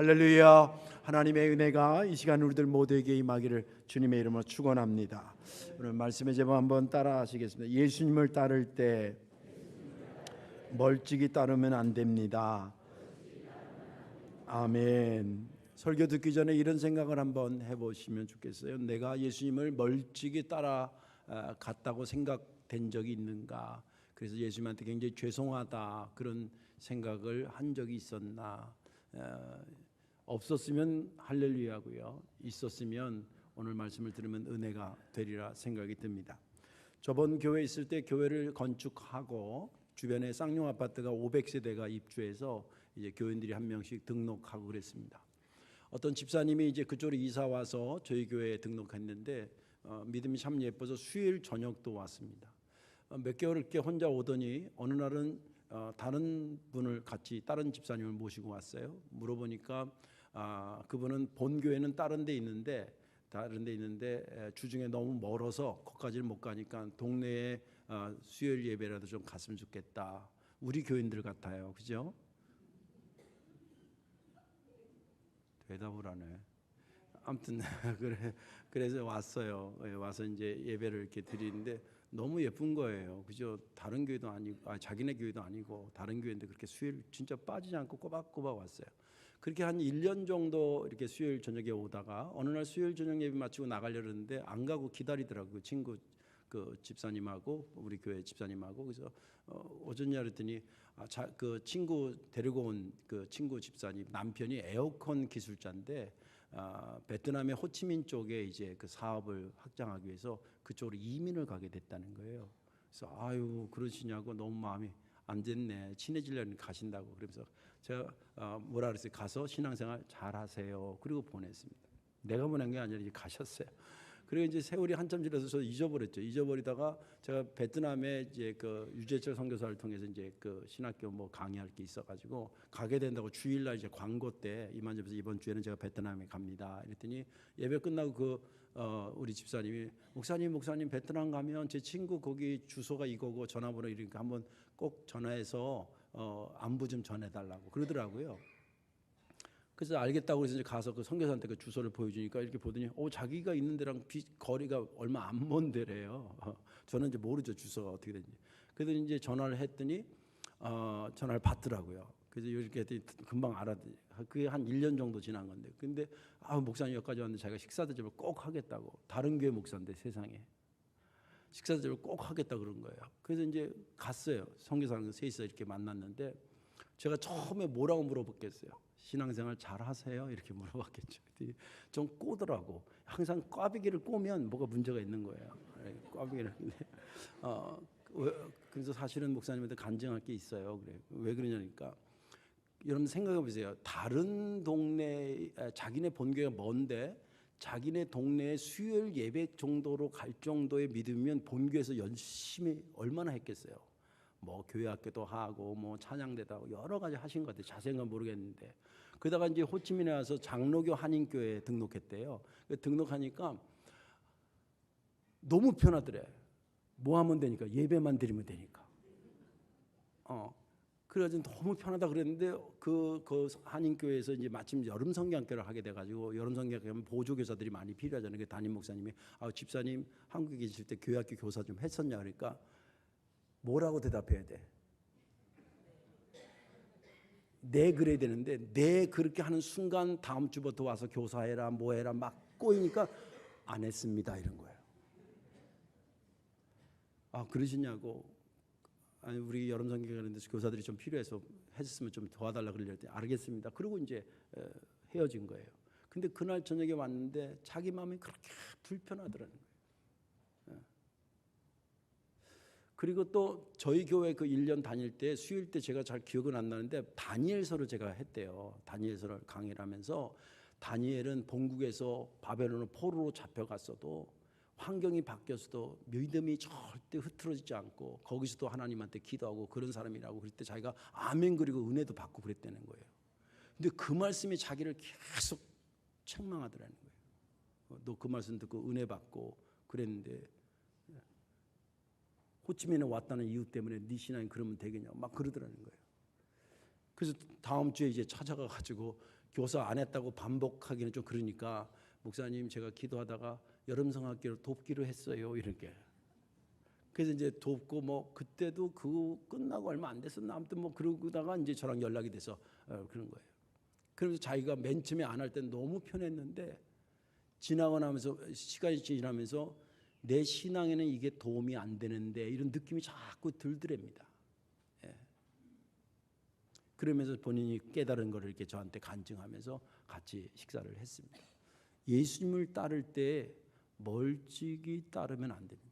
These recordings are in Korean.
할렐루야. 하나님의 은혜가 이 시간 우리들 모두에게 임하기를 주님의 이름으로 축원합니다. 오늘 말씀의 제목 한번 따라 하시겠습니다. 예수님을 따를 때 멀찍이 따르면 안 됩니다. 아멘. 설교 듣기 전에 이런 생각을 한번 해보시면 좋겠어요. 내가 예수님을 멀찍이 따라 갔다고 생각된 적이 있는가? 그래서 예수님한테 굉장히 죄송하다 그런 생각을 한 적이 있었나? 없었으면 할렐루야고요. 있었으면 오늘 말씀을 들으면 은혜가 되리라 생각이 듭니다. 저번 교회 있을 때 교회를 건축하고 주변에 쌍용 아파트가 500세대가 입주해서 이제 교인들이 한 명씩 등록하고 그랬습니다. 어떤 집사님이 이제 그쪽으로 이사 와서 저희 교회에 등록했는데 믿음이 참 예뻐서 수요일 저녁도 왔습니다. 몇 개월 이렇게 혼자 오더니 어느 날은 다른 분을 같이 다른 집사님을 모시고 왔어요. 물어보니까 그분은 본 교회는 다른 데 있는데 주중에 너무 멀어서 거기까지는 못 가니까 동네에 수요일 예배라도 좀 갔으면 좋겠다. 우리 교인들 같아요, 그죠? 대답을 안 해. 아무튼 그래서 왔어요. 와서 이제 예배를 이렇게 드리는데 너무 예쁜 거예요, 그죠? 다른 교회도 아니고, 자기네 교회도 아니고 다른 교회인데 그렇게 수요일 진짜 빠지지 않고 꼬박꼬박 왔어요. 그렇게 한 1년 정도 이렇게 수요일 저녁에 오다가 어느 날 수요일 저녁 예배 마치고 나가려는데 안 가고 기다리더라고요. 친구 그 집사님하고 우리 교회 집사님하고. 그래서 오전냐 그랬더니 그 친구 데리고 온 그 친구 집사님 남편이 에어컨 기술자인데 베트남의 호치민 쪽에 이제 그 사업을 확장하기 위해서 그쪽으로 이민을 가게 됐다는 거예요. 그래서 아유 그러시냐고 너무 마음이 안 됐네. 친해지려니 가신다고. 그러면서 제가 뭐라 그랬어요? 가서 신앙생활 잘하세요. 그리고 보냈습니다. 내가 보낸 게 아니라 이제 가셨어요. 그리고 이제 세월이 한참 지나서 저 잊어버렸죠. 잊어버리다가 제가 베트남에 이제 그 유재철 선교사를 통해서 이제 그 신학교 뭐 강의할 게 있어가지고 가게 된다고 주일날 이제 광고 때 이만저에서 이번 주에는 제가 베트남에 갑니다. 이랬더니 예배 끝나고 우리 집사님이 목사님 베트남 가면 제 친구 거기 주소가 이거고 전화번호 이러니까 한번 꼭 전화해서 안부 좀 전해달라고 그러더라고요. 그래서 알겠다고 해서 이제 가서 그 선교사한테 그 주소를 보여주니까 이렇게 보더니 자기가 있는 데랑 거리가 얼마 안 먼 데래요. 저는 이제 모르죠, 주소가 어떻게 되는지. 그래서 이제 전화를 했더니 전화를 받더라고요. 그래서 이렇게 했더니 금방 알아듣. 그게 한 1년 정도 지난 건데. 근데 목사님 여기까지 왔는데 자기가 식사 대접을 꼭 하겠다고. 다른 교회 목사인데 세상에. 식사 대접을 꼭 하겠다 그런 거예요. 그래서 이제 갔어요. 선교사랑 셋이서 이렇게 만났는데 제가 처음에 뭐라고 물어봤겠어요? 신앙생활 잘 하세요? 이렇게 물어봤겠죠. 좀 꼬더라고. 항상 꽈배기를 꼬면 뭐가 문제가 있는 거예요. 꽈배기를. 그래서 사실은 목사님한테 간증할 게 있어요. 그래. 왜 그러냐니까 여러분 생각해 보세요. 다른 동네 자기네 본교가 먼데 자기네 동네에 수요일 예배 정도로 갈 정도의 믿음이면 본교에서 열심히 얼마나 했겠어요. 뭐 교회 학교도 하고 뭐 찬양대도 하고 여러 가지 하신 것 같아요. 자세한 모르겠는데 그러다가 이제 호치민에 와서 장로교 한인교회에 등록했대요. 등록하니까 너무 편하더래. 뭐 하면 되니까 예배만 드리면 되니까. 그래가지고 너무 편하다 그랬는데 그 한인교회에서 이제 마침 여름 성경학교를 하게 돼가지고 여름 성경학교는 보조 교사들이 많이 필요하잖아요. 그 담임 목사님이 집사님 한국에 계실 때 교회학교 교사 좀 했었냐 그러니까 뭐라고 대답해야 돼? 네 그래야 되는데 네 그렇게 하는 순간 다음 주부터 와서 교사해라 뭐해라 막 꼬이니까 안 했습니다 이런 거예요. 그러시냐고. 아니 우리 여름 성경 가는데 교사들이 좀 필요해서 해줬으면 좀 도와달라 그러려고 알겠습니다. 그리고 이제 헤어진 거예요. 근데 그날 저녁에 왔는데 자기 마음이 그렇게 불편하더라는 거예요. 그리고 또 저희 교회 그 1년 다닐 때 수요일 때 제가 잘 기억은 안 나는데 다니엘서를 제가 했대요. 다니엘서를 강의를 하면서 다니엘은 본국에서 바벨론으로 포로로 잡혀갔어도 환경이 바뀌었어도 믿음이 절대 흐트러지지 않고 거기서도 하나님한테 기도하고 그런 사람이라고 그럴 때 자기가 아멘 그리고 은혜도 받고 그랬다는 거예요. 근데 그 말씀이 자기를 계속 책망하더라는 거예요. 너 그 말씀 듣고 은혜 받고 그랬는데 호치민에 왔다는 이유 때문에 네 신앙이 그러면 되겠냐 막 그러더라는 거예요. 그래서 다음 주에 이제 찾아가 가지고 교사 안 했다고 반복하기는 좀 그러니까 목사님 제가 기도하다가 여름 성학기로 돕기로 했어요 이렇게. 그래서 이제 돕고 뭐 그때도 그거 끝나고 얼마 안 됐었나 아무튼 뭐 그러다가 이제 저랑 연락이 돼서 그런 거예요. 그래서 자기가 맨 처음에 안 할 땐 너무 편했는데 지나고 나면서 시간이 지나면서 내 신앙에는 이게 도움이 안 되는데 이런 느낌이 자꾸 들더랍니다. 예. 그러면서 본인이 깨달은 것을 이렇게 저한테 간증하면서 같이 식사를 했습니다. 예수님을 따를 때 멀찍이 따르면 안 됩니다.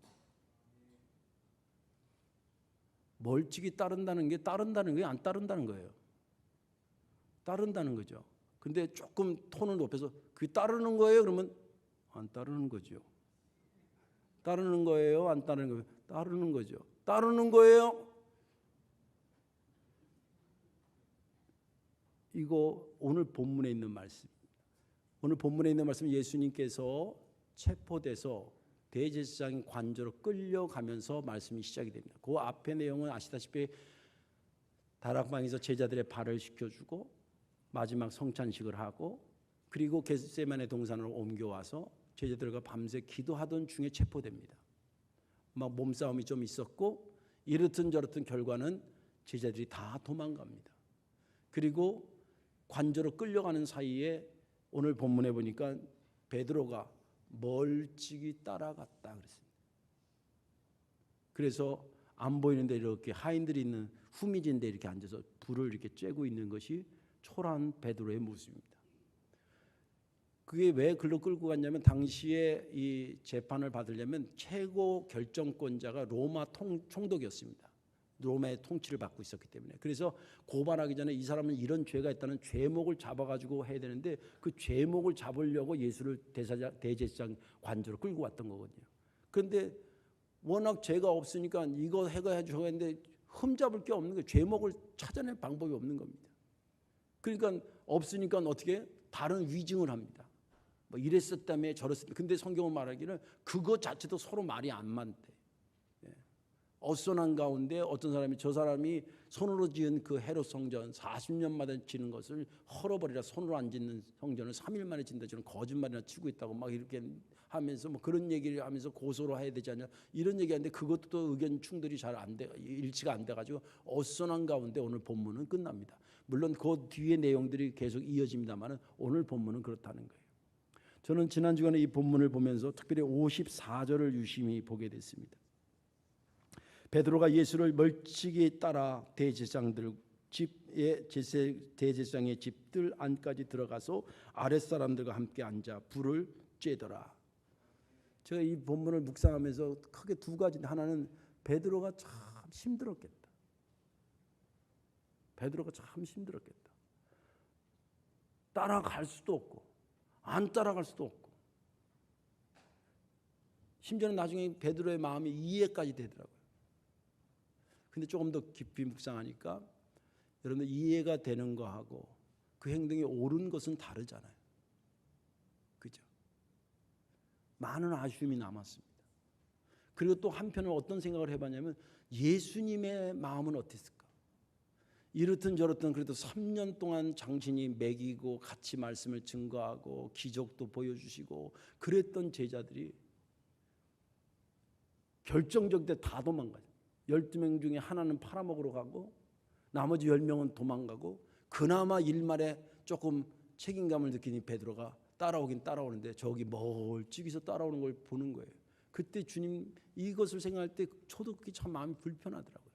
멀찍이 따른다는 게 따른다는 게 안 따른다는 거예요. 따른다는 거죠. 근데 조금 톤을 높여서 그게 따르는 거예요? 그러면 안 따르는 거죠. 따르는 거예요? 안 따르는 거예요? 따르는 거죠. 따르는 거예요? 이거 오늘 본문에 있는 말씀입니다. 오늘 본문에 있는 말씀 예수님께서 체포돼서 대제사장 관저로 끌려가면서 말씀이 시작이 됩니다. 그 앞의 내용은 아시다시피 다락방에서 제자들의 발을 씻겨주고 마지막 성찬식을 하고 그리고 겟세마네 동산으로 옮겨와서 제자들과 밤새 기도하던 중에 체포됩니다. 막 몸싸움이 좀 있었고 이렇든 저렇든 결과는 제자들이 다 도망갑니다. 그리고 관저로 끌려가는 사이에 오늘 본문에 보니까 베드로가 멀찍이 따라갔다 그랬습니다. 그래서 안 보이는데 이렇게 하인들이 있는 후미진데 이렇게 앉아서 불을 이렇게 쬐고 있는 것이 초라한 베드로의 모습입니다. 그게 왜 글로 끌고 갔냐면 당시에 이 재판을 받으려면 최고 결정권자가 로마 총독이었습니다. 로마의 통치를 받고 있었기 때문에. 그래서 고발하기 전에 이 사람은 이런 죄가 있다는 죄목을 잡아가지고 해야 되는데 그 죄목을 잡으려고 예수를 대제사장 관저로 끌고 왔던 거거든요. 그런데 워낙 죄가 없으니까 이거 해가 저거 했는데 흠잡을 게 없는 거예요. 죄목을 찾아낼 방법이 없는 겁니다. 그러니까 없으니까 어떻게 다른 위증을 합니다. 뭐 이랬었다며 저랬었다며. 근데 성경은 말하기를 그것 자체도 서로 말이 안 맞대. 어선한 가운데 어떤 사람이 저 사람이 손으로 지은 그 헤롯 성전 40년마다 짓는 것을 헐어버리라 손으로 안 짓는 성전을 3일 만에 짓는다 저는 거짓말이나 치고 있다고 막 이렇게 하면서 뭐 그런 얘기를 하면서 고소로 해야 되지 않냐 이런 얘기하는데 그것도 또 의견 충돌이 잘 안 돼 일치가 안 돼가지고 어선한 가운데 오늘 본문은 끝납니다. 물론 그 뒤에 내용들이 계속 이어집니다만은 오늘 본문은 그렇다는 거예요. 저는 지난 주간에 이 본문을 보면서 특별히 54절을 유심히 보게 됐습니다. 베드로가 예수를 멀찍이 따라 대제사장의 집들 안까지 들어가서 아랫사람들과 함께 앉아 불을 쬐더라. 제가 이 본문을 묵상하면서 크게 두 가지. 하나는 베드로가 참 힘들었겠다. 베드로가 참 힘들었겠다. 따라갈 수도 없고 안 따라갈 수도 없고 심지어는 나중에 베드로의 마음이 이해까지 되더라고요. 근데 조금 더 깊이 묵상하니까 여러분들 이해가 되는 거하고 그 행동이 옳은 것은 다르잖아요. 그죠? 많은 아쉬움이 남았습니다. 그리고 또 한편으로 어떤 생각을 해봤냐면 예수님의 마음은 어땠을까? 이렇든 저렇든 그래도 3년 동안 장신이 먹이고 같이 말씀을 증거하고 기적도 보여주시고 그랬던 제자들이 결정적 때 다 도망가요. 12명 중에 하나는 팔아먹으러 가고 나머지 10명은 도망가고 그나마 일말에 조금 책임감을 느끼니 베드로가 따라오긴 따라오는데 저기 멀찍이서 따라오는 걸 보는 거예요. 그때 주님 이것을 생각할 때 저도 그게 참 마음이 불편하더라고요.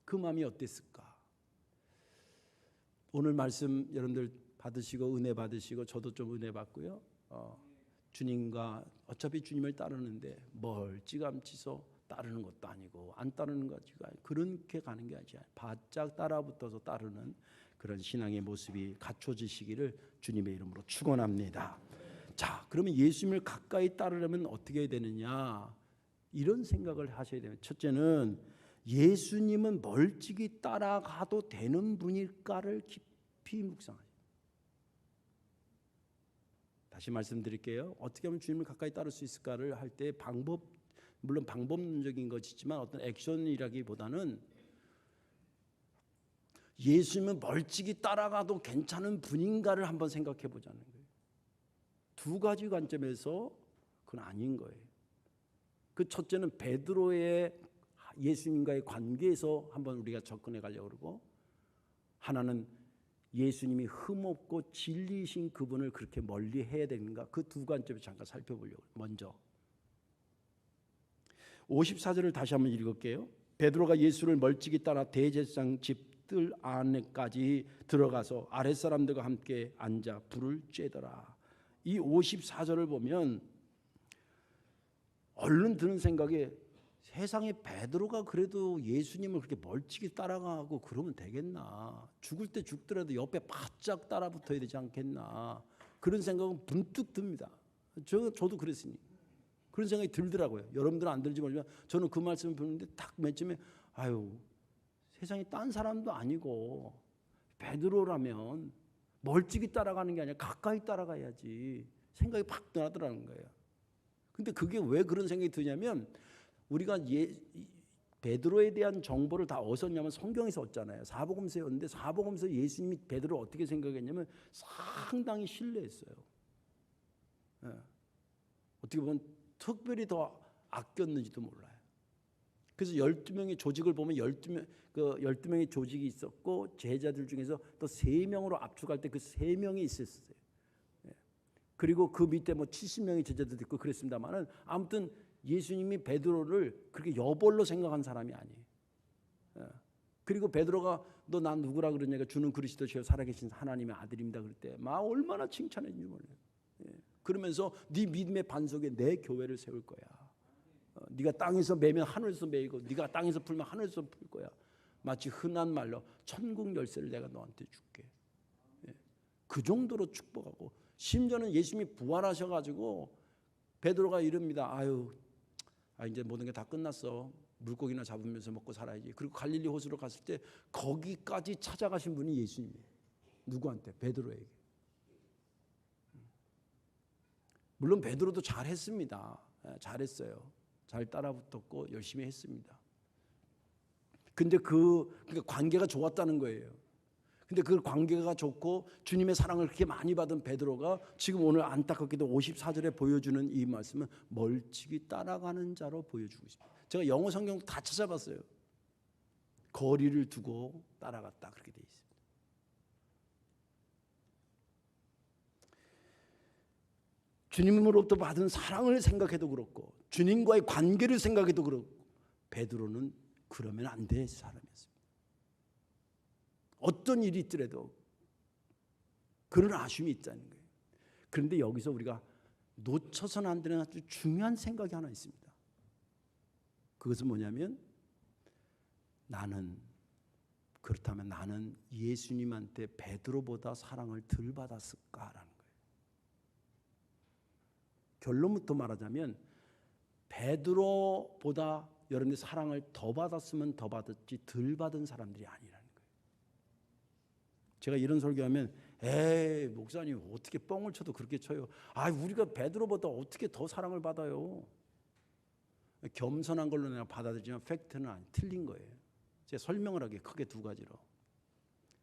그 마음이 어땠을까? 오늘 말씀 여러분들 받으시고 은혜 받으시고 저도 좀 은혜 받고요. 주님과 어차피 주님을 따르는데 멀찌감치서 따르는 것도 아니고 안 따르는 것도 아니고 그렇게 가는 게 아니라 바짝 따라붙어서 따르는 그런 신앙의 모습이 갖춰지시기를 주님의 이름으로 축원합니다. 자, 그러면 예수님을 가까이 따르려면 어떻게 해야 되느냐? 이런 생각을 하셔야 돼요. 첫째는 예수님은 멀찍이 따라가도 되는 분일까를 깊이 묵상하세요. 다시 말씀드릴게요. 어떻게 하면 주님을 가까이 따를 수 있을까를 할 때 물론 방법론적인 것이지만 어떤 액션이라기보다는 예수님은 멀찍이 따라가도 괜찮은 분인가를 한번 생각해 보자는 거예요. 두 가지 관점에서 그건 아닌 거예요. 그 첫째는 베드로의 예수님과의 관계에서 한번 우리가 접근해 가려고 그러고, 하나는 예수님이 흠없고 진리이신 그분을 그렇게 멀리 해야 되는가, 그 두 관점을 잠깐 살펴보려고. 먼저 54절을 다시 한번 읽을게요. 베드로가 예수를 멀찍이 따라 대제사장 집들 안에까지 들어가서 아랫사람들과 함께 앉아 불을 쬐더라. 이 54절을 보면 얼른 드는 생각에, 세상에 베드로가 그래도 예수님을 그렇게 멀찍이 따라가고 그러면 되겠나, 죽을 때 죽더라도 옆에 바짝 따라 붙어야 되지 않겠나, 그런 생각은 문득 듭니다. 저도 그랬으니 그런 생각이 들더라고요. 여러분들은 안 들지 모르지만 저는 그 말씀을 듣는데 딱 맨 처음에 세상에 딴 사람도 아니고 베드로라면 멀찍이 따라가는 게 아니라 가까이 따라가야지 생각이 팍 나더라는 거예요. 근데 그게 왜 그런 생각이 드냐면, 우리가 베드로에 대한 정보를 다 어디섰냐면 성경에서 얻잖아요. 사복음서였는데 사복음서 예수님이 베드로를 어떻게 생각했냐면 상당히 신뢰했어요. 어떻게 보면 특별히 더 아꼈는지도 몰라요. 그래서 12명의 조직을 보면 12명의 조직이 있었고, 제자들 중에서 또 3명으로 압축할 때 그 3명이 있었어요. 그리고 그 밑에 70명의 제자들도 있고 그랬습니다만은, 아무튼 예수님이 베드로를 그렇게 여벌로 생각한 사람이 아니에요. 그리고 베드로가 너 난 누구라 그러냐니까 주는 그리스도시요 살아계신 하나님의 아들입니다 그럴 때 막 얼마나 칭찬했는지 몰라요. 그러면서 네 믿음의 반석에 내 교회를 세울 거야. 네가 땅에서 매면 하늘에서 매이고 네가 땅에서 풀면 하늘에서 풀 거야. 마치 흔한 말로 천국 열쇠를 내가 너한테 줄게. 그 정도로 축복하고, 심지어는 예수님이 부활하셔가지고 베드로가 이릅니다. 이제 모든 게 다 끝났어. 물고기나 잡으면서 먹고 살아야지. 그리고 갈릴리 호수로 갔을 때 거기까지 찾아가신 분이 예수님이에요. 누구한테? 베드로에게. 물론 베드로도 잘했습니다. 잘했어요. 잘 따라붙었고 열심히 했습니다. 근데 그러니까 관계가 좋았다는 거예요. 근데 그 관계가 좋고 주님의 사랑을 그렇게 많이 받은 베드로가 지금 오늘 안타깝게도 54절에 보여주는 이 말씀은 멀찍이 따라가는 자로 보여주고 있습니다. 제가 영어 성경 다 찾아봤어요. 거리를 두고 따라갔다 그렇게 돼 있습니다. 주님으로부터 받은 사랑을 생각해도 그렇고 주님과의 관계를 생각해도 그렇고 베드로는 그러면 안 될 사람이었습니다. 어떤 일이 있더라도 그런 아쉬움이 있다는 거예요. 그런데 여기서 우리가 놓쳐서는 안 되는 아주 중요한 생각이 하나 있습니다. 그것은 뭐냐면 그렇다면 나는 예수님한테 베드로보다 사랑을 덜 받았을까라는 거예요. 결론부터 말하자면 베드로보다 여러분들이 사랑을 더 받았으면 더 받았지 덜 받은 사람들이 아니라는 거예요. 제가 이런 설교하면 목사님 어떻게 뻥을 쳐도 그렇게 쳐요. 우리가 베드로보다 어떻게 더 사랑을 받아요. 겸손한 걸로 내가 받아들이지만 팩트는 틀린 거예요. 제가 설명을 하게 크게 두 가지로.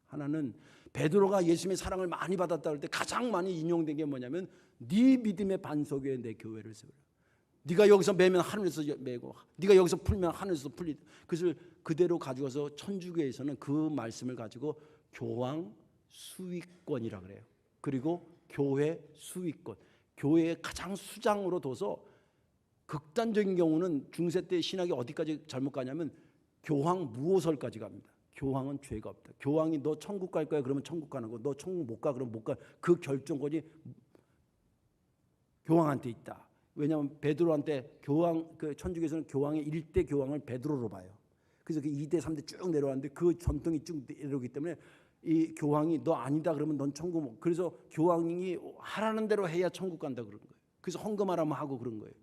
하나는 베드로가 예수님의 사랑을 많이 받았다 할 때 가장 많이 인용된 게 뭐냐면 네 믿음의 반석 위에 내 교회를 세우라. 네가 여기서 매면 하늘에서 매고 네가 여기서 풀면 하늘에서 풀리다. 그것을 그대로 가져가서 천주교에서는 그 말씀을 가지고 교황 수위권이라 그래요. 그리고 교회 수위권, 교회의 가장 수장으로 둬서 극단적인 경우는 중세 때 신학이 어디까지 잘못 가냐면 교황 무호설까지 갑니다. 교황은 죄가 없다. 교황이 너 천국 갈 거야 그러면 천국 가는 거, 너 천국 못 가 그러면 못 가. 그 결정권이 교황한테 있다. 왜냐하면 베드로한테 천주교에서는 교황의 1대 교황을 베드로로 봐요. 그래서 그 2대 3대 쭉 내려왔는데 그 전통이 쭉 내려오기 때문에 이 교황이 너 아니다 그러면 넌 천국 못. 그래서 교황이 하라는 대로 해야 천국 간다 그런 거예요. 그래서 헌금하라면 하고 그런 거예요.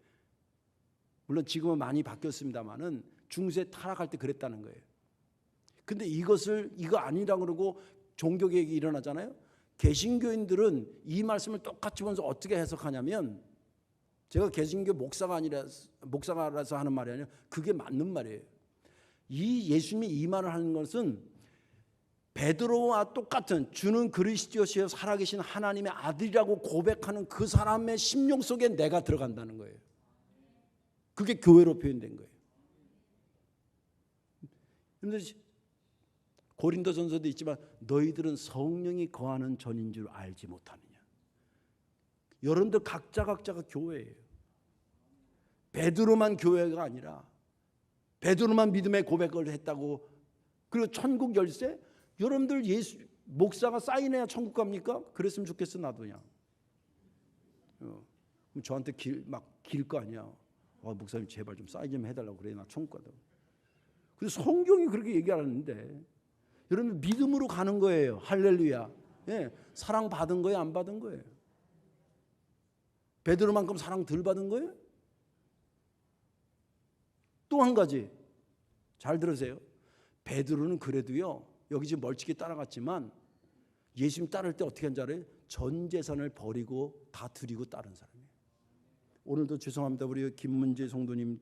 물론 지금은 많이 바뀌었습니다만은 중세 타락할 때 그랬다는 거예요. 근데 이거 아니라 그러고 종교개혁이 일어나잖아요. 개신교인들은 이 말씀을 똑같이 보면서 어떻게 해석하냐면, 제가 개신교 목사라서 하는 말이 아니라 그게 맞는 말이에요. 이 예수님이 이 말을 하는 것은 베드로와 똑같은 주는 그리스도시여 살아계신 하나님의 아들이라고 고백하는 그 사람의 심령 속에 내가 들어간다는 거예요. 그게 교회로 표현된 거예요. 고린도전서도 있지만 너희들은 성령이 거하는 전인 줄 알지 못하느냐. 여러분들 각자가 교회예요. 베드로만 교회가 아니라 베드로만 믿음의 고백을 했다고 그리고 천국 열쇠 여러분들 예수 목사가 사인해야 천국 갑니까? 그랬으면 좋겠어 나도 그냥. 저한테 길 거 아니야. 목사님 제발 좀 사인 좀 해달라고 그래 나 천국 가다. 근데 성경이 그렇게 얘기하는데 여러분 믿음으로 가는 거예요. 할렐루야. 예, 사랑 받은 거예요, 안 받은 거예요? 베드로만큼 사랑 덜 받은 거예요? 또 한 가지 잘 들으세요. 베드로는 그래도요 여기 지금 멀찍이 따라갔지만 예수님 따를 때 어떻게 한 줄 알아요? 전 재산을 버리고 다 드리고 따른 사람이에요. 오늘도 죄송합니다. 우리 김문재 성도님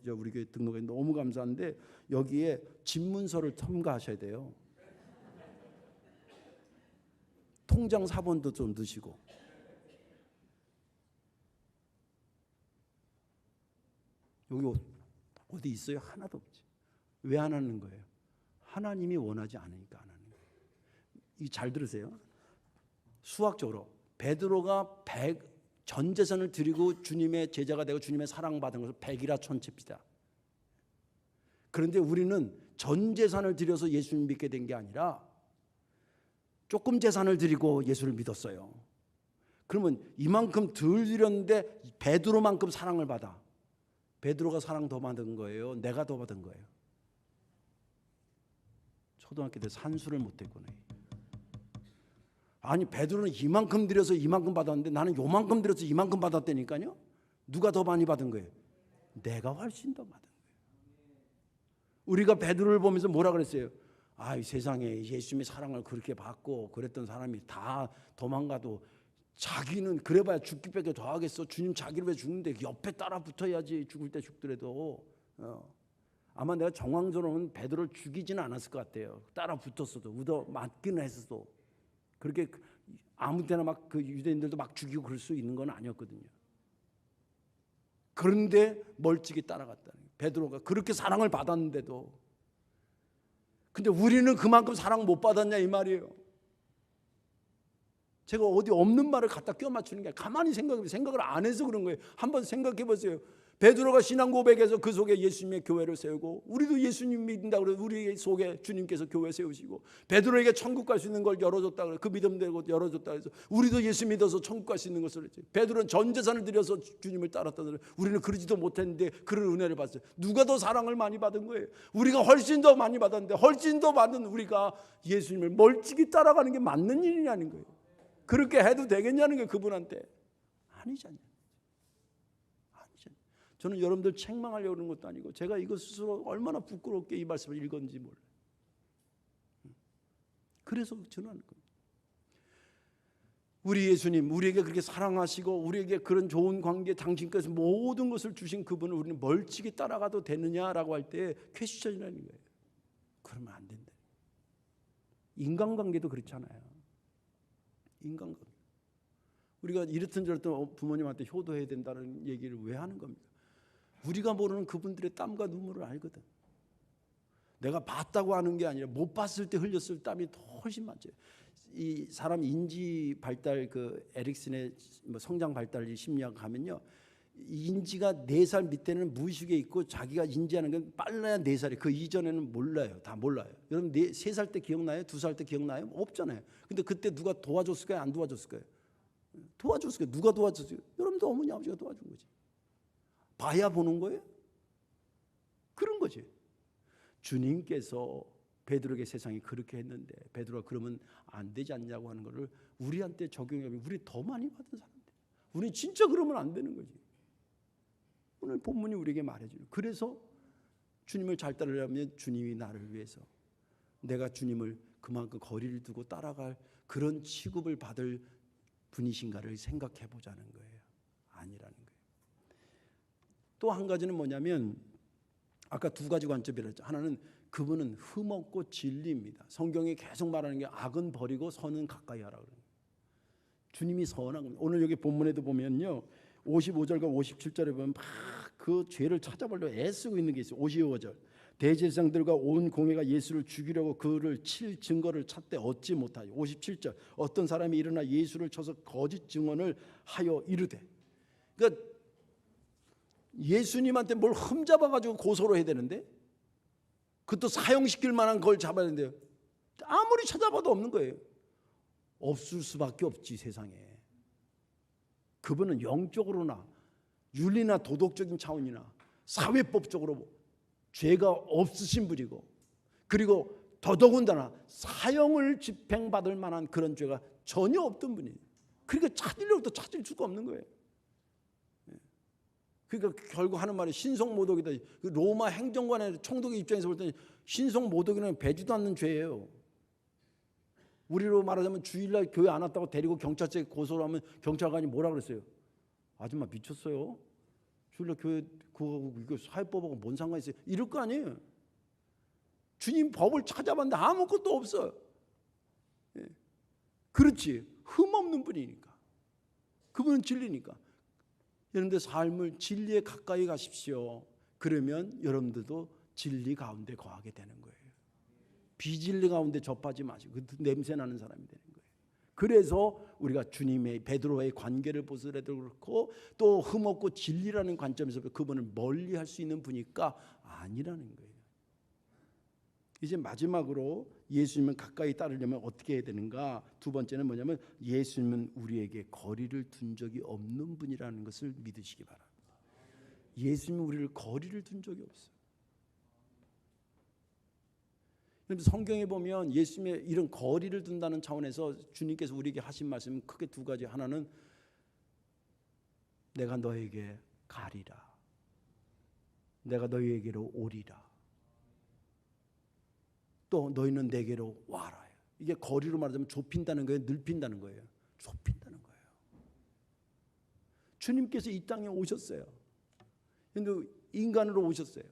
우리 교회 등록에 너무 감사한데 여기에 집문서를 첨가하셔야 돼요. 통장 사본도 좀 넣으시고. 여기 어디 있어요? 하나도 없지. 왜 안 하는 거예요? 하나님이 원하지 않으니까 안 하는 거예요. 이 잘 들으세요. 수학적으로 베드로가 전 재산을 드리고 주님의 제자가 되고 주님의 사랑받은 것을 100이라 천칩시다. 그런데 우리는 전 재산을 드려서 예수님 믿게 된 게 아니라 조금 재산을 드리고 예수를 믿었어요. 그러면 이만큼 덜 드렸는데 베드로만큼 사랑을 받아. 베드로가 사랑 더 받은 거예요? 내가 더 받은 거예요? 초등학교 때 산수를 못했구나. 아니 베드로는 이만큼 드려서 이만큼 받았는데 나는 요만큼 드려서 이만큼 받았다니까요. 누가 더 많이 받은 거예요? 내가 훨씬 더 받은 거예요. 우리가 베드로를 보면서 뭐라 그랬어요? 이 세상에 예수님의 사랑을 그렇게 받고 그랬던 사람이 다 도망가도 자기는 그래봐야 죽기밖에 더 하겠어. 주님 자기를 왜 죽는데 옆에 따라 붙어야지. 죽을 때 죽더라도. 아마 내가 정황적으로는 베드로를 죽이지는 않았을 것 같아요. 따라 붙었어도 얻어 맞기는 했어도 그렇게 아무 때나 막 그 유대인들도 막 죽이고 그럴 수 있는 건 아니었거든요. 그런데 멀찍이 따라갔다는 거예요. 베드로가 그렇게 사랑을 받았는데도. 근데 우리는 그만큼 사랑 못 받았냐 이 말이에요. 제가 어디 없는 말을 갖다 껴 맞추는 게 가만히 생각을 안 해서 그런 거예요. 한번 생각해 보세요. 베드로가 신앙 고백해서 그 속에 예수님의 교회를 세우고 우리도 예수님 믿는다고 그래서 우리 속에 주님께서 교회 세우시고 베드로에게 천국 갈 수 있는 걸 열어줬다 그래서 그 믿음 되고 열어줬다 그래서 우리도 예수 믿어서 천국 갈 수 있는 것을 했지. 베드로는 전 재산을 들여서 주님을 따랐다 그래서 우리는 그러지도 못했는데 그런 은혜를 받았어요. 누가 더 사랑을 많이 받은 거예요? 우리가 훨씬 더 많이 받았는데 훨씬 더 받은 우리가 예수님을 멀찍이 따라가는 게 맞는 일이냐는 거예요. 그렇게 해도 되겠냐는 게 그분한테 아니잖아요. 저는 여러분들 책망하려고 그러는 것도 아니고 제가 이거 스스로 얼마나 부끄럽게 이 말씀을 읽었는지 몰라요. 그래서 전하는 겁니다. 우리 예수님 우리에게 그렇게 사랑하시고 우리에게 그런 좋은 관계 당신께서 모든 것을 주신 그분을 우리는 멀찍이 따라가도 되느냐라고 할 때 퀘스천이라는 거예요. 그러면 안 된다. 인간관계도 그렇잖아요. 인간관계. 우리가 이렇든 저렇든 부모님한테 효도해야 된다는 얘기를 왜 하는 겁니까? 우리가 모르는 그분들의 땀과 눈물을 알거든. 내가 봤다고 하는 게 아니라 못 봤을 때 흘렸을 땀이 더 훨씬 많죠. 이 사람 인지 발달 그 에릭슨의 성장 발달 심리학 가면요. 인지가 4살 밑에는 무의식에 있고 자기가 인지하는 건 빨라야 4살이 그 이전에는 몰라요. 다 몰라요. 여러분 3살 때 기억나요? 2살 때 기억나요? 없잖아요. 근데 그때 누가 도와줬을까요? 안 도와줬을까요? 도와줬을까요? 누가 도와줬어요? 여러분도 어머니 아버지가 도와준 거지. 봐야 보는 거예요? 그런 거지. 주님께서 베드로에게 세상이 그렇게 했는데 베드로가 그러면 안 되지 않냐고 하는 거를 우리한테 적용하면 우리 더 많이 받은 사람들. 우리 진짜 그러면 안 되는 거지. 오늘 본문이 우리에게 말해줘요. 그래서 주님을 잘 따르려면 주님이 나를 위해서 내가 주님을 그만큼 거리를 두고 따라갈 그런 취급을 받을 분이신가를 생각해 보자는 거예요. 아니라는 거예요. 또 한 가지는 뭐냐면 아까 2가지 관점이라 했죠. 하나는 그분은 흠없고 진리입니다. 성경에 계속 말하는 게 악은 버리고 선은 가까이 하라 그래요. 주님이 선한 겁니다. 오늘 여기 본문에도 보면요, 55절과 57절에 보면 막 그 죄를 찾아보려고 애쓰고 있는 게 있어요. 55절, 대제사장들과 온 공회가 예수를 죽이려고 그를 칠 증거를 찾되 얻지 못하여. 57절, 어떤 사람이 일어나 예수를 쳐서 거짓 증언을 하여 이르되. 그러니까 예수님한테 뭘 흠잡아가지고 고소를 해야 되는데, 그것도 사형시킬 만한 걸 잡아야 되는데요, 아무리 찾아봐도 없는 거예요. 없을 수밖에 없지 세상에. 그분은 영적으로나 윤리나 도덕적인 차원이나 사회법적으로 죄가 없으신 분이고, 그리고 더더군다나 사형을 집행받을 만한 그런 죄가 전혀 없던 분이에요. 그러니까 찾으려고도 찾을 수가 없는 거예요. 그러니까 결국 하는 말이 신성모독이다. 로마 행정관의 총독의 입장에서 볼 때는 신성모독이는 배지도 않는 죄예요. 우리로 말하자면 주일날 교회 안 왔다고 데리고 경찰서에 고소를 하면 경찰관이 뭐라 그랬어요? 아줌마 미쳤어요? 주일날 교회 그거 이거 사회법하고 뭔 상관이 있어요? 이럴 거 아니에요. 주님 법을 찾아봤는데 아무것도 없어요. 그렇지, 흠없는 분이니까. 그분은 진리니까. 여러분들 삶을 진리에 가까이 가십시오. 그러면 여러분들도 진리 가운데 거하게 되는 거예요. 비진리 가운데 접하지 마시고 그 냄새 나는 사람이 되는 거예요. 그래서 우리가 주님의 베드로와의 관계를 보더라도 그렇고, 또 흠없고 진리라는 관점에서 그분을 멀리할 수 있는 분이니까 아니라는 거예요. 이제 마지막으로 예수님을 가까이 따르려면 어떻게 해야 되는가? 두 번째는 뭐냐면 예수님은 우리에게 거리를 둔 적이 없는 분이라는 것을 믿으시기 바랍니다. 예수님은 우리를 거리를 둔 적이 없어요. 성경에 보면 예수님의 이런 거리를 둔다는 차원에서 주님께서 우리에게 하신 말씀은 크게 두 가지. 하나는 내가 너에게 가리라, 내가 너희에게로 오리라, 또 너희는 내게로 와라. 이게 거리로 말하자면 좁힌다는 거예요, 넓힌다는 거예요? 좁힌다는 거예요. 주님께서 이 땅에 오셨어요. 근데 인간으로 오셨어요.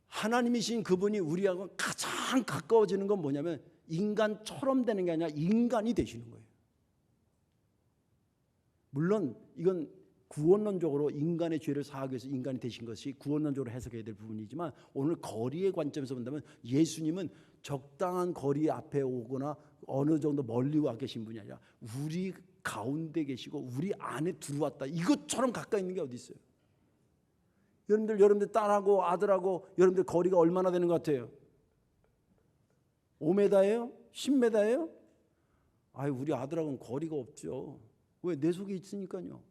하나님이신 그분이 우리하고 가장 가까워지는 건 뭐냐면 인간처럼 되는 게 아니라 인간이 되시는 거예요. 물론 이건 구원론적으로 인간의 죄를 사하기 위해서 인간이 되신 것이 구원론적으로 해석해야 될 부분이지만, 오늘 거리의 관점에서 본다면 예수님은 적당한 거리 앞에 오거나 어느 정도 멀리 와 계신 분이 아니라 우리 가운데 계시고 우리 안에 들어왔다, 이것처럼 가까이 있는 게 어디 있어요? 여러분들 딸하고 아들하고 여러분들 거리가 얼마나 되는 것 같아요? 5m예요? 10m예요? 아유, 우리 아들하고는 거리가 없죠. 왜? 내 속에 있으니까요.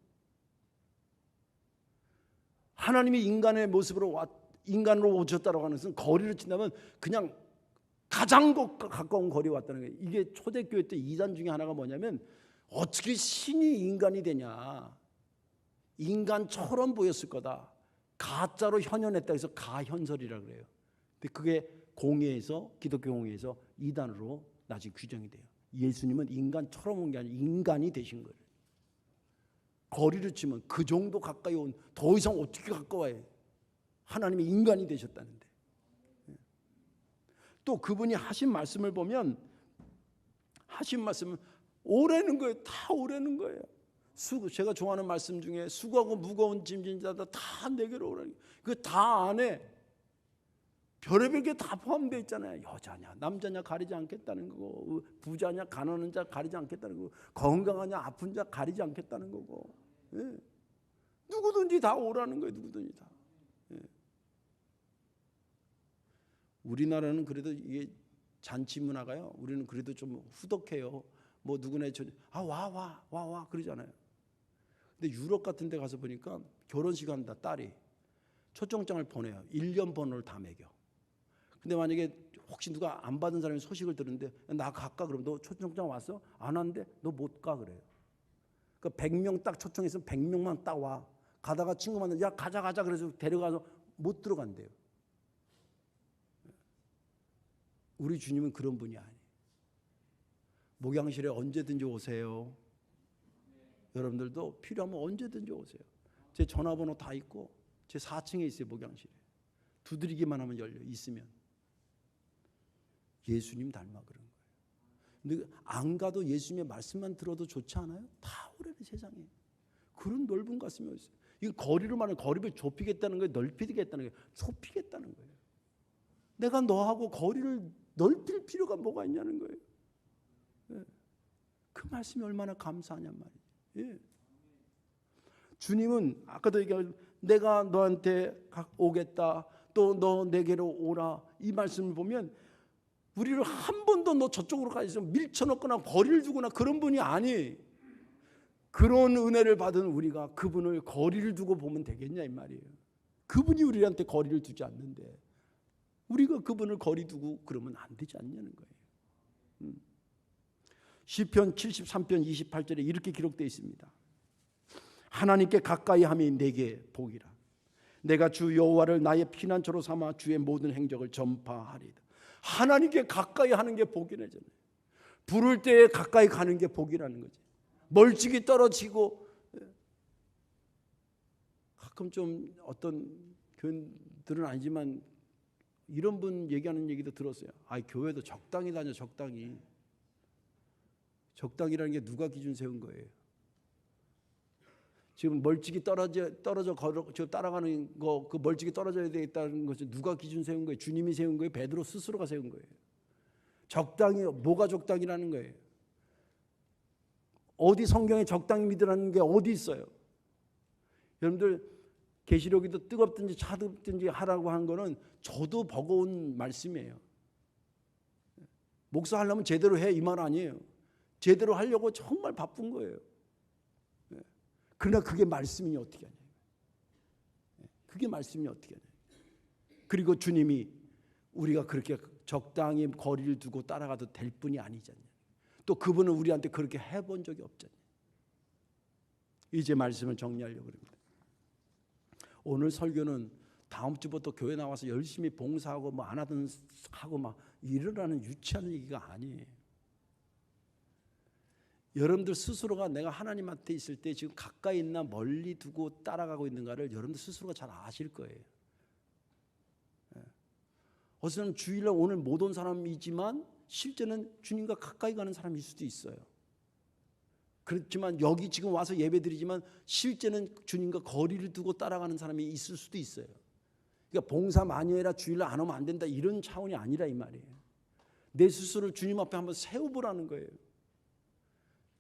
하나님이 인간의 모습으로 인간으로 오셨다고 하는 것은 거리를 친다면 그냥 가장 가까운 거리에 왔다는 거예요. 이게 초대교회 때 이단 중에 하나가 뭐냐면, 어떻게 신이 인간이 되냐, 인간처럼 보였을 거다, 가짜로 현현했다 해서 가현설이라고 그래요. 근데 그게 공회에서, 기독교 공회에서 이단으로 나중에 규정이 돼요. 예수님은 인간처럼 온 게 아니라 인간이 되신 거예요. 거리를 치면 그 정도 가까이 온, 더 이상 어떻게 가까워해? 하나님이 인간이 되셨다는데. 또 그분이 하신 말씀을 보면, 하신 말씀은 오래는 거예요. 다 오래는 거예요. 제가 좋아하는 말씀 중에 수고하고 무거운 짐진 자다 다 내게로 오라니, 그 다 안에 별의별 게 다 포함되어 있잖아요. 여자냐 남자냐 가리지 않겠다는 거고, 부자냐 가난한 자 가리지 않겠다는 거고, 건강하냐 아픈 자 가리지 않겠다는 거고, 예. 누구든지 다 오라는 거예요. 누구든지 다. 예. 우리나라는 그래도 이게 잔치 문화가요, 우리는 그래도 좀 후덕해요. 뭐 누구나 와 그러잖아요. 근데 유럽 같은 데 가서 보니까 결혼식 한다, 딸이 초청장을 보내요. 1년 번호를 다 매겨. 근데 만약에 혹시 누가 안 받은 사람이 소식을 들었는데 나 갈까? 그러면 너 초청장 왔어? 안 왔는데 너 못 가 그래요. 그러니까 100명 딱 초청했으면 100명만 딱 와. 가다가 친구 만나, 야 가자 그래서 데려가서 못 들어간대요. 우리 주님은 그런 분이 아니에요. 목양실에 언제든지 오세요. 여러분들도 필요하면 언제든지 오세요. 제 전화번호 다 있고 제 4층에 있어요. 목양실에. 두드리기만 하면 열려 있으면. 예수님 닮아 그런 거예요. 근데 안 가도 예수님의 말씀만 들어도 좋지 않아요? 다 오래는 세상에 그런 넓은 가슴이 어디 있어요? 이 거리로 말하면 거리를 좁히겠다는 거예요, 넓히겠다는 거예요, 좁히겠다는 거예요. 내가 너하고 거리를 넓힐 필요가 뭐가 있냐는 거예요. 예. 그 말씀이 얼마나 감사하냔 말이에요. 예. 주님은 아까도 얘기한 내가 너한테 오겠다, 또 너 내게로 오라, 이 말씀을 보면 우리를 한 번도 너 저쪽으로 가서 밀쳐넣거나 거리를 두거나 그런 분이 아니에요. 그런 은혜를 받은 우리가 그분을 거리를 두고 보면 되겠냐 이 말이에요. 그분이 우리한테 거리를 두지 않는데 우리가 그분을 거리 두고 그러면 안 되지 않냐는 거예요. 시편 73편 28절에 이렇게 기록되어 있습니다. 하나님께 가까이 함이 내게 복이라. 내가 주 여호와를 나의 피난처로 삼아 주의 모든 행적을 전파하리이다. 하나님께 가까이 하는 게 복이라잖아요. 부를 때에 가까이 가는 게 복이라는 거지. 멀찍이 떨어지고, 가끔 좀 어떤 교인들은 아니지만 이런 분 얘기하는 얘기도 들었어요. 교회도 적당히 다녀. 적당이라는 게 누가 기준 세운 거예요? 지금 멀찍이 떨어져 지금 따라가는 거, 그 멀찍이 떨어져야 되겠다는 것은 누가 기준 세운 거예요? 주님이 세운 거예요? 베드로 스스로가 세운 거예요? 적당히, 뭐가 적당이라는 거예요? 어디 성경에 적당히 믿으라는 게 어디 있어요? 여러분들 계시록이 더 뜨겁든지 차갑든지 하라고 한 거는 저도 버거운 말씀이에요. 목사 하려면 제대로 해, 이 말 아니에요. 제대로 하려고 정말 바쁜 거예요. 그러나 그게 말씀이 어떻게 하냐. 그게 말씀이 어떻게 하냐. 그리고 주님이 우리가 그렇게 적당히 거리를 두고 따라가도 될 뿐이 아니잖아요. 또 그분은 우리한테 그렇게 해본 적이 없잖아요. 이제 말씀을 정리하려고 합니다. 오늘 설교는 다음 주부터 교회 나와서 열심히 봉사하고 뭐 안 하든 하고 막 이러라는 유치한 얘기가 아니에요. 여러분들 스스로가 내가 하나님한테 있을 때 지금 가까이 있나 멀리 두고 따라가고 있는가를 여러분들 스스로가 잘 아실 거예요. 어쩌면 주일날 오늘 못 온 사람이지만 실제는 주님과 가까이 가는 사람일 수도 있어요. 그렇지만 여기 지금 와서 예배드리지만 실제는 주님과 거리를 두고 따라가는 사람이 있을 수도 있어요. 그러니까 봉사 많이 해라, 주일날 안 오면 안 된다, 이런 차원이 아니라 이 말이에요. 내 스스로를 주님 앞에 한번 세워보라는 거예요.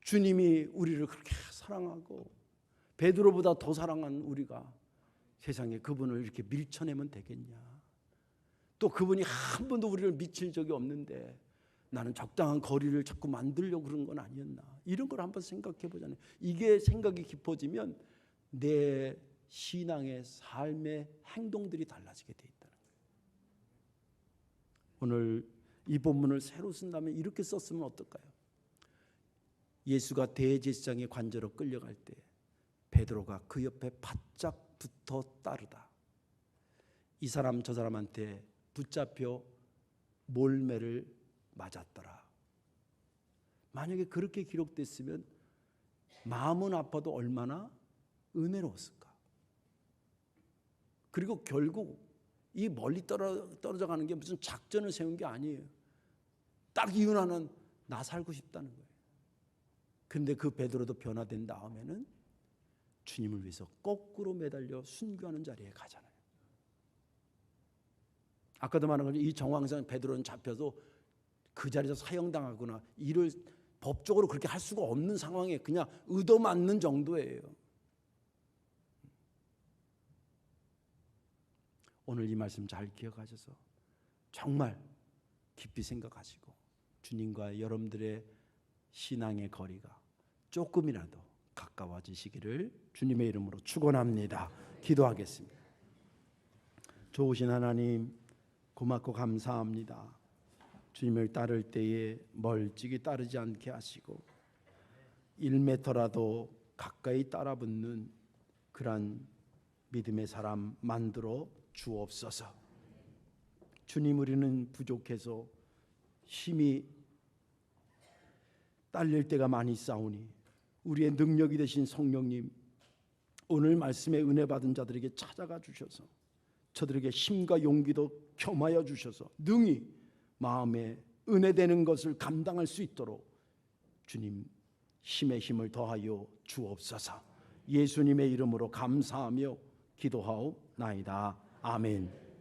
주님이 우리를 그렇게 사랑하고 베드로보다 더 사랑한 우리가 세상에 그분을 이렇게 밀쳐내면 되겠냐. 또 그분이 한 번도 우리를 미칠 적이 없는데 나는 적당한 거리를 자꾸 만들려고 그런 건 아니었나. 이런 걸 한번 생각해 보잖아요. 이게 생각이 깊어지면 내 신앙의 삶의 행동들이 달라지게 돼 있다는 거예요. 오늘 이 본문을 새로 쓴다면 이렇게 썼으면 어떨까요? 예수가 대제사장의 관저로 끌려갈 때 베드로가 그 옆에 바짝 붙어 따르다. 이 사람 저 사람한테 붙잡혀 몰매를 맞았더라. 만약에 그렇게 기록됐으면 마음은 아파도 얼마나 은혜로웠을까. 그리고 결국 이 멀리 떨어져 가는 게 무슨 작전을 세운 게 아니에요. 딱 이유 하나는 나 살고 싶다는 거예요. 근데 그 베드로도 변화된 다음에는 주님을 위해서 거꾸로 매달려 순교하는 자리에 가잖아요. 아까도 말한 것처럼 이 정황상 베드로는 잡혀서 그 자리에서 사형당하거나 일을 법적으로 그렇게 할 수가 없는 상황에 그냥 얻어맞는 정도예요. 오늘 이 말씀 잘 기억하셔서 정말 깊이 생각하시고 주님과 여러분들의 신앙의 거리가 조금이라도 가까워지시기를 주님의 이름으로 축원합니다. 기도하겠습니다. 좋으신 하나님, 고맙고 감사합니다. 주님을 따를 때에 멀찍이 따르지 않게 하시고 1m라도 가까이 따라붙는 그런 믿음의 사람 만들어 주옵소서. 주님, 우리는 부족해서 힘이 딸릴 때가 많이 싸우니 우리의 능력이 되신 성령님, 오늘 말씀에 은혜 받은 자들에게 찾아가 주셔서 저들에게 힘과 용기도 겸하여 주셔서 능히 마음에 은혜되는 것을 감당할 수 있도록 주님 힘의 힘을 더하여 주옵소서. 예수님의 이름으로 감사하며 기도하옵나이다. 아멘.